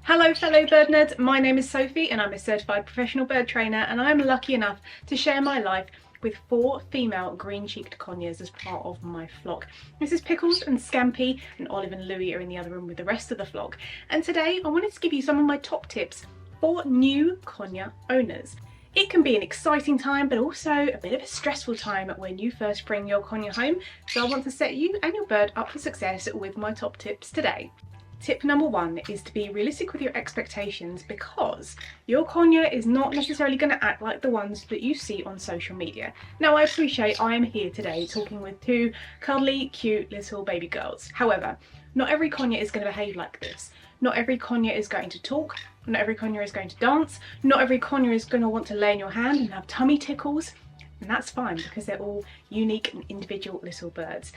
Hello fellow bird nerds, my name is Sophie and I'm a certified professional bird trainer, and I'm lucky enough to share my life with 4 female green-cheeked conures as part of my flock. This is Pickles and Scampi, and Olive and Louie are in the other room with the rest of the flock. And today I wanted to give you some of my top tips for new conure owners. It can be an exciting time, but also a bit of a stressful time when you first bring your conure home. So I want to set you and your bird up for success with my top tips today. Tip number 1 is to be realistic with your expectations, because your conure is not necessarily going to act like the ones that you see on social media. Now, I appreciate I am here today talking with 2 cuddly, cute little baby girls. However, not every conure is going to behave like this. Not every conure is going to talk. Not every conure is going to dance. Not every conure is going to want to lay in your hand and have tummy tickles. And that's fine, because they're all unique and individual little birds.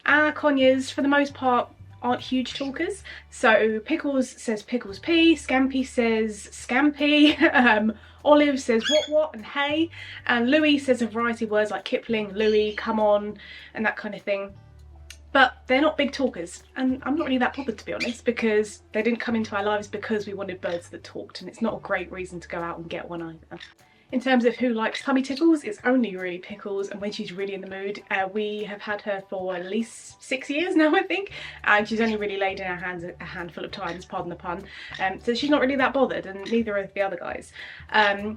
Our conures, for the most part, aren't huge talkers. So Pickles says Pickles Pie, Scampi says Scampi, Olive says what and hey, and Louie says a variety of words like Kipling, Louie, come on, and that kind of thing. But they're not big talkers, and I'm not really that bothered, to be honest, because they didn't come into our lives because we wanted birds that talked, and it's not a great reason to go out and get one either. In terms of who likes tummy tickles, it's only really Pickles, and when she's really in the mood. We have had her for at least 6 years now, I think, and she's only really laid in our hands a handful of times, pardon the pun, so she's not really that bothered, and neither are the other guys.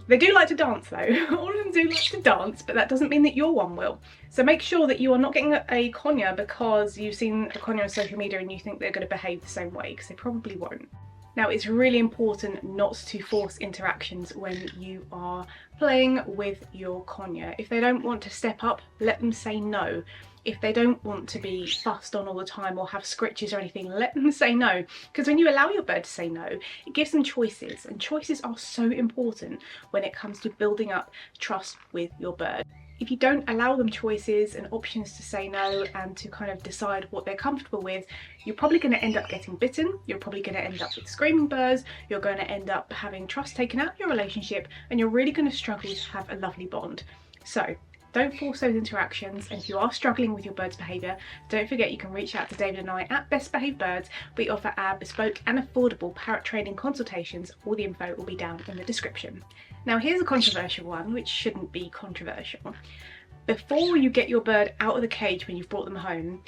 They do like to dance though. All of them do like to dance, but that doesn't mean that your one will. So make sure that you are not getting a conure because you've seen a conure on social media and you think they're going to behave the same way, because they probably won't. Now, it's really important not to force interactions when you are playing with your conure. If they don't want to step up, let them say no. If they don't want to be fussed on all the time or have scritches or anything, let them say no. Because when you allow your bird to say no, it gives them choices, and choices are so important when it comes to building up trust with your bird. If you don't allow them choices and options to say no and to kind of decide what they're comfortable with, you're probably going to end up getting bitten, you're probably going to end up with screaming birds, you're going to end up having trust taken out of your relationship, and you're really going to struggle to have a lovely bond. So don't force those interactions, and if you are struggling with your bird's behaviour, don't forget you can reach out to David and I at Best Behaved Birds. We offer our bespoke and affordable parrot training consultations. All the info will be down in the description. Now, here's a controversial one, which shouldn't be controversial. Before you get your bird out of the cage when you've brought them home,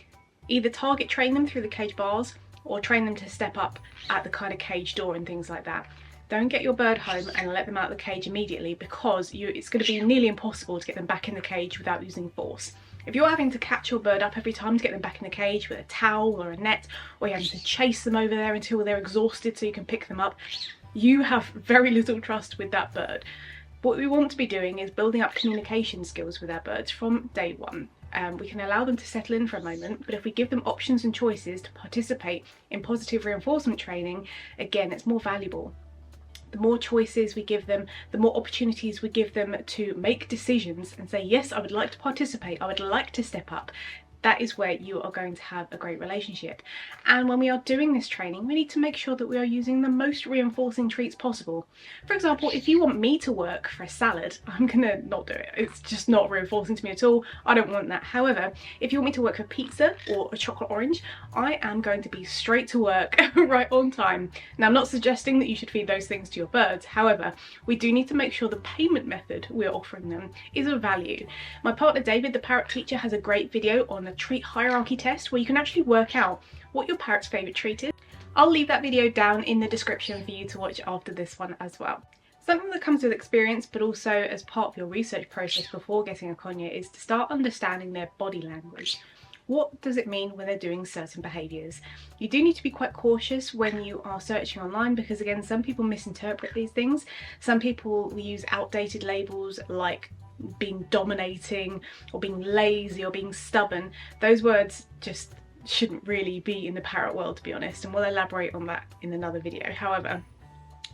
either target train them through the cage bars or train them to step up at the kind of cage door and things like that. Don't get your bird home and let them out of the cage immediately, because it's going to be nearly impossible to get them back in the cage without using force. If you're having to catch your bird up every time to get them back in the cage with a towel or a net, or you're having to chase them over there until they're exhausted so you can pick them up, you have very little trust with that bird. What we want to be doing is building up communication skills with our birds from day one. We can allow them to settle in for a moment, but if we give them options and choices to participate in positive reinforcement training, again, it's more valuable. The more choices we give them, the more opportunities we give them to make decisions and say, yes, I would like to participate, I would like to step up. That is where you are going to have a great relationship. And when we are doing this training, we need to make sure that we are using the most reinforcing treats possible. For example, if you want me to work for a salad, I'm gonna not do it. It's just not reinforcing to me at all. I don't want that. However, if you want me to work for pizza or a chocolate orange, I am going to be straight to work right on time. Now, I'm not suggesting that you should feed those things to your birds. However, we do need to make sure the payment method we're offering them is of value. My partner David, the parrot teacher, has a great video on a treat hierarchy test where you can actually work out what your parrot's favourite treat is. I'll leave that video down in the description for you to watch after this one as well. Something that comes with experience, but also as part of your research process before getting a conure, is to start understanding their body language. What does it mean when they're doing certain behaviours? You do need to be quite cautious when you are searching online, because again, some people misinterpret these things. Some people use outdated labels like being dominating or being lazy or being stubborn. Those words just shouldn't really be in the parrot world, to be honest, and we'll elaborate on that in another video. However,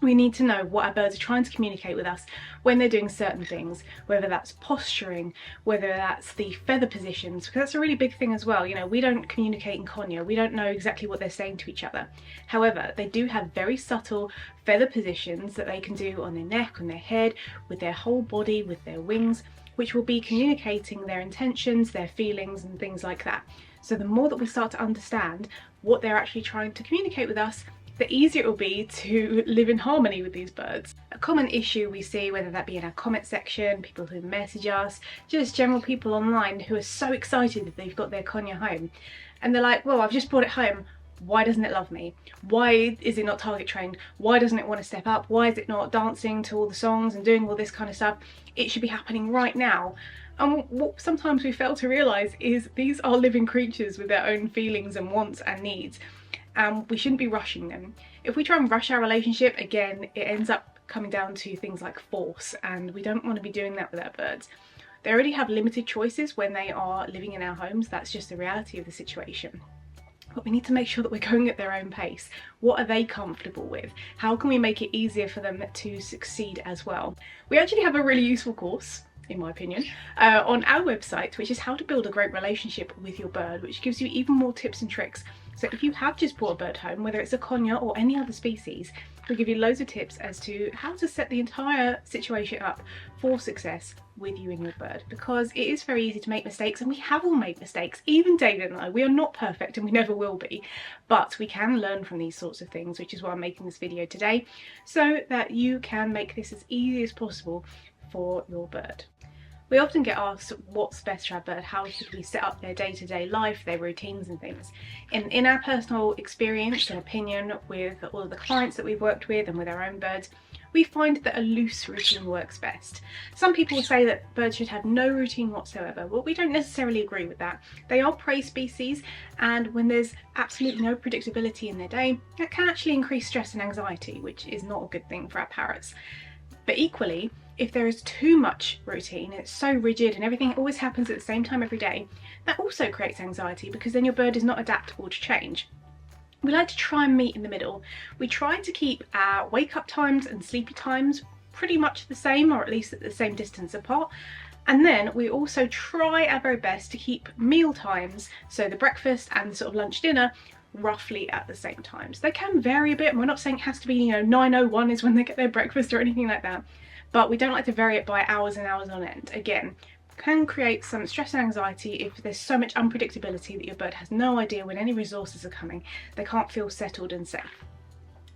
we need to know what our birds are trying to communicate with us when they're doing certain things, whether that's posturing, whether that's the feather positions, because that's a really big thing as well. You know, we don't communicate in conure, we don't know exactly what they're saying to each other. However, they do have very subtle feather positions that they can do on their neck, on their head, with their whole body, with their wings, which will be communicating their intentions, their feelings and things like that. So the more that we start to understand what they're actually trying to communicate with us, the easier it will be to live in harmony with these birds. A common issue we see, whether that be in our comment section, people who message us, just general people online who are so excited that they've got their conure home, and they're like, well, I've just brought it home, why doesn't it love me? Why is it not target trained? Why doesn't it want to step up? Why is it not dancing to all the songs and doing all this kind of stuff? It should be happening right now. And what sometimes we fail to realise is these are living creatures with their own feelings and wants and needs, and we shouldn't be rushing them. If we try and rush our relationship, again, it ends up coming down to things like force, and we don't want to be doing that with our birds. They already have limited choices when they are living in our homes. That's just the reality of the situation. But we need to make sure that we're going at their own pace. What are they comfortable with? How can we make it easier for them to succeed as well? We actually have a really useful course, in my opinion, on our website, which is how to build a great relationship with your bird, which gives you even more tips and tricks. So if you have just brought a bird home, whether it's a conure or any other species, we'll give you loads of tips as to how to set the entire situation up for success with you and your bird, because it is very easy to make mistakes, and we have all made mistakes. Even David and I, we are not perfect and we never will be, but we can learn from these sorts of things, which is why I'm making this video today, so that you can make this as easy as possible for your bird. We often get asked what's best for our bird, how should we set up their day-to-day life, their routines and things. In our personal experience and opinion with all of the clients that we've worked with and with our own birds, we find that a loose routine works best. Some people say that birds should have no routine whatsoever, but we don't necessarily agree with that. They are prey species, and when there's absolutely no predictability in their day, that can actually increase stress and anxiety, which is not a good thing for our parrots. But equally, if there is too much routine, it's so rigid and everything always happens at the same time every day, that also creates anxiety, because then your bird is not adaptable to change. We like to try and meet in the middle. We try to keep our wake up times and sleepy times pretty much the same, or at least at the same distance apart. And then we also try our very best to keep meal times, so the breakfast and the sort of lunch dinner, roughly at the same times. They can vary a bit, and we're not saying it has to be, 9:01 is when they get their breakfast or anything like that, but we don't like to vary it by hours and hours on end. Again, can create some stress and anxiety if there's so much unpredictability that your bird has no idea when any resources are coming. They can't feel settled and safe.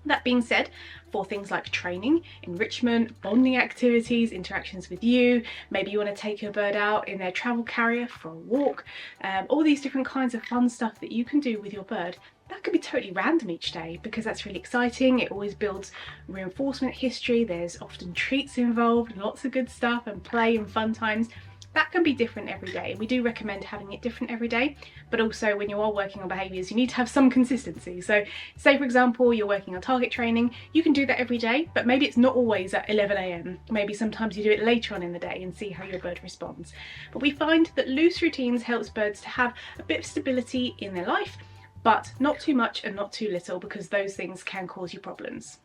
That being said, for things like training, enrichment, bonding activities, interactions with you, maybe you want to take your bird out in their travel carrier for a walk, all these different kinds of fun stuff that you can do with your bird, that could be totally random each day, because that's really exciting. It always builds reinforcement history, there's often treats involved, lots of good stuff and play and fun times. That can be different every day. We do recommend having it different every day, but also when you are working on behaviours, you need to have some consistency. So say for example, you're working on target training, you can do that every day, but maybe it's not always at 11 AM. Maybe sometimes you do it later on in the day and see how your bird responds. But we find that loose routines helps birds to have a bit of stability in their life, but not too much and not too little, because those things can cause you problems.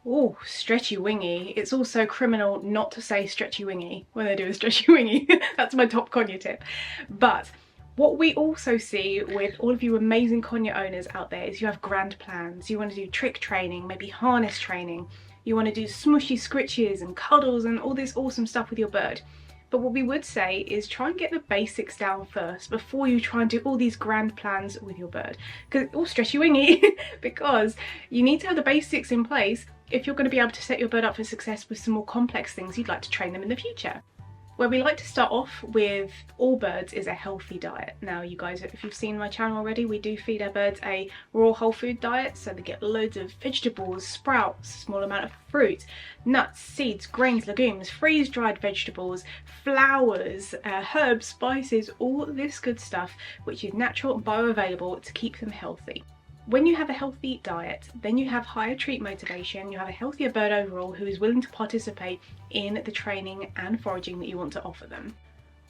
Oh, stretchy wingy. It's also criminal not to say stretchy wingy when they do a stretchy wingy. That's my top conure tip. But what we also see with all of you amazing conure owners out there is you have grand plans. You want to do trick training, maybe harness training. You want to do smushy scritches and cuddles and all this awesome stuff with your bird. But what we would say is try and get the basics down first before you try and do all these grand plans with your bird. Stretchy wingy, because you need to have the basics in place if you're going to be able to set your bird up for success with some more complex things you'd like to train them in the future. Where we like to start off with all birds is a healthy diet. Now you guys, if you've seen my channel already, we do feed our birds a raw whole food diet, so they get loads of vegetables, sprouts, a small amount of fruit, nuts, seeds, grains, legumes, freeze-dried vegetables, flowers, herbs, spices, all this good stuff which is natural and bioavailable to keep them healthy. When you have a healthy diet, then you have higher treat motivation, you have a healthier bird overall who is willing to participate in the training and foraging that you want to offer them.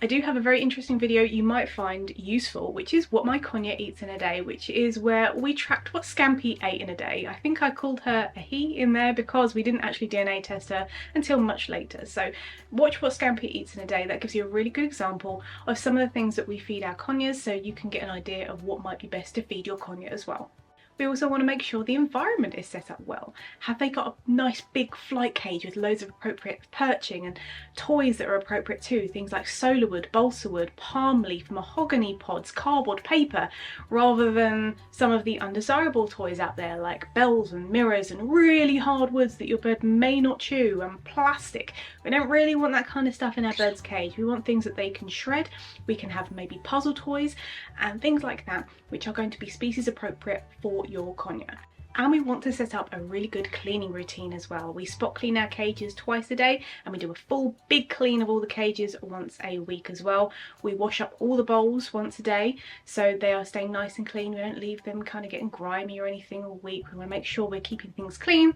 I do have a very interesting video you might find useful, which is what my conure eats in a day, which is where we tracked what Scampi ate in a day. I think I called her a he in there because we didn't actually DNA test her until much later. So watch what Scampi eats in a day. That gives you a really good example of some of the things that we feed our conures, so you can get an idea of what might be best to feed your conure as well. We also want to make sure the environment is set up well. Have they got a nice big flight cage with loads of appropriate perching and toys that are appropriate too? Things like solar wood, balsa wood, palm leaf, mahogany pods, cardboard paper, rather than some of the undesirable toys out there like bells and mirrors and really hard woods that your bird may not chew, and plastic. We don't really want that kind of stuff in our bird's cage. We want things that they can shred. We can have maybe puzzle toys and things like that, which are going to be species appropriate for your conure. And we want to set up a really good cleaning routine as well. We spot clean our cages twice a day, and we do a full big clean of all the cages once a week as well. We wash up all the bowls once a day, so they are staying nice and clean. We don't leave them kind of getting grimy or anything all week. We want to make sure we're keeping things clean,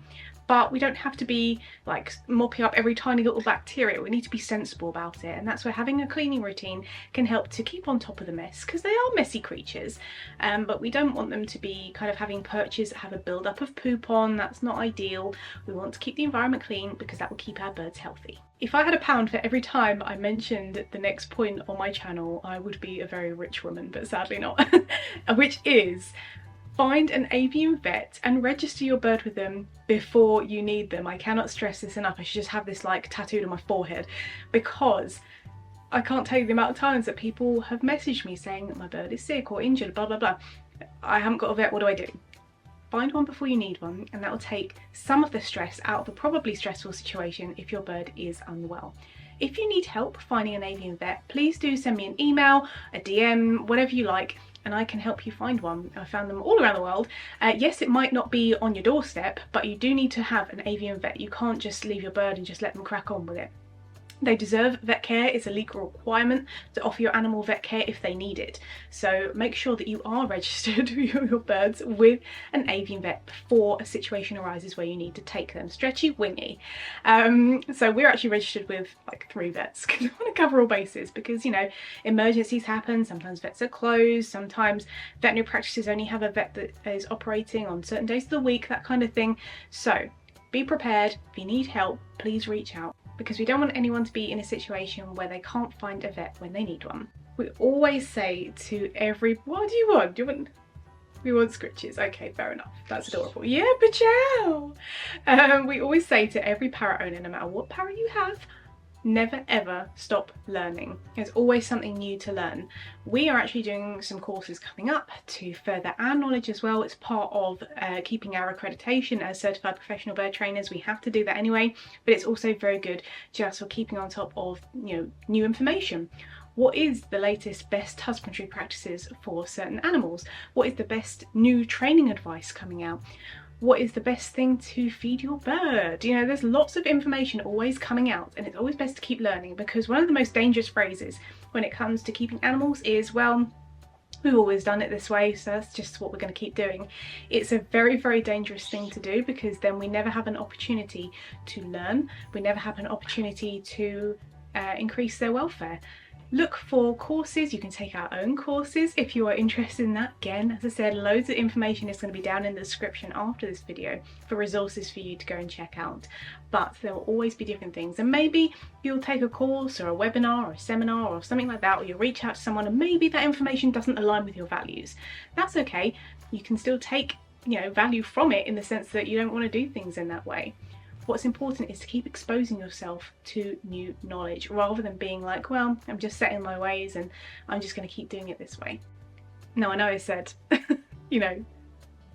but we don't have to be like mopping up every tiny little bacteria. We need to be sensible about it, and that's where having a cleaning routine can help to keep on top of the mess, because they are messy creatures, but we don't want them to be kind of having perches that have a build up of poop on. That's not ideal. We want to keep the environment clean because that will keep our birds healthy. If I had £1 for every time I mentioned the next point on my channel, I would be a very rich woman, but sadly not. Which is, find an avian vet and register your bird with them before you need them. I cannot stress this enough. I should just have this like tattooed on my forehead, because I can't tell you the amount of times that people have messaged me saying that my bird is sick or injured, blah blah blah. I haven't got a vet, what do I do? Find one before you need one, and that will take some of the stress out of a probably stressful situation if your bird is unwell. If you need help finding an avian vet, please do send me an email, a DM, whatever you like, and I can help you find one. I found them all around the world. Yes, it might not be on your doorstep, but you do need to have an avian vet. You can't just leave your bird and just let them crack on with it. They deserve vet care. It's a legal requirement to offer your animal vet care if they need it. So make sure that you are registered your birds with an avian vet before a situation arises where you need to take them. Stretchy wingy. So we're actually registered with like 3 vets because I want to cover all bases, because you know, emergencies happen. Sometimes vets are closed. Sometimes veterinary practices only have a vet that is operating on certain days of the week, that kind of thing. So be prepared. If you need help, please reach out, because we don't want anyone to be in a situation where they can't find a vet when they need one. We always say to every, what do you want? Do you want, we want scritches. Okay, fair enough. That's adorable. Yeah, pachow! We always say to every parrot owner, no matter what parrot you have, never ever stop learning. There's always something new to learn. We are actually doing some courses coming up to further our knowledge as well. It's part of keeping our accreditation as certified professional bird trainers. We have to do that anyway, but it's also very good just for keeping on top of, you know, new information. What is the latest best husbandry practices for certain animals? What is the best new training advice coming out? What is the best thing to feed your bird? You know, there's lots of information always coming out, and it's always best to keep learning, because one of the most dangerous phrases when it comes to keeping animals is, well, we've always done it this way, so that's just what we're going to keep doing. It's a very, very dangerous thing to do, because then we never have an opportunity to learn. We never have an opportunity to increase their welfare. Look for courses. You can take our own courses if you are interested in that. Again, as I said, loads of information is going to be down in the description after this video for resources for you to go and check out. But there will always be different things, and maybe you'll take a course or a webinar or a seminar or something like that, or you'll reach out to someone and maybe that information doesn't align with your values. That's okay. You can still take, you know, value from it in the sense that you don't want to do things in that way. What's important is to keep exposing yourself to new knowledge, rather than being like, well, I'm just set in my ways and I'm just going to keep doing it this way. Now, I know I said, you know,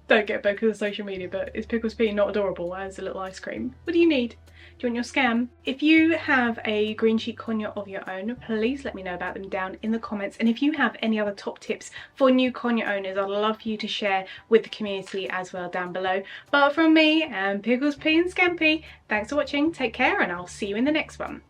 don't get Pickles on social media, but is Pickles Pied not adorable as a little ice cream? What do you need? Do you want your scam? If you have a green cheek conure of your own, please let me know about them down in the comments. And if you have any other top tips for new conure owners, I'd love for you to share with the community as well down below. But from me and Pickles Pied and Scampi, thanks for watching, take care, and I'll see you in the next one.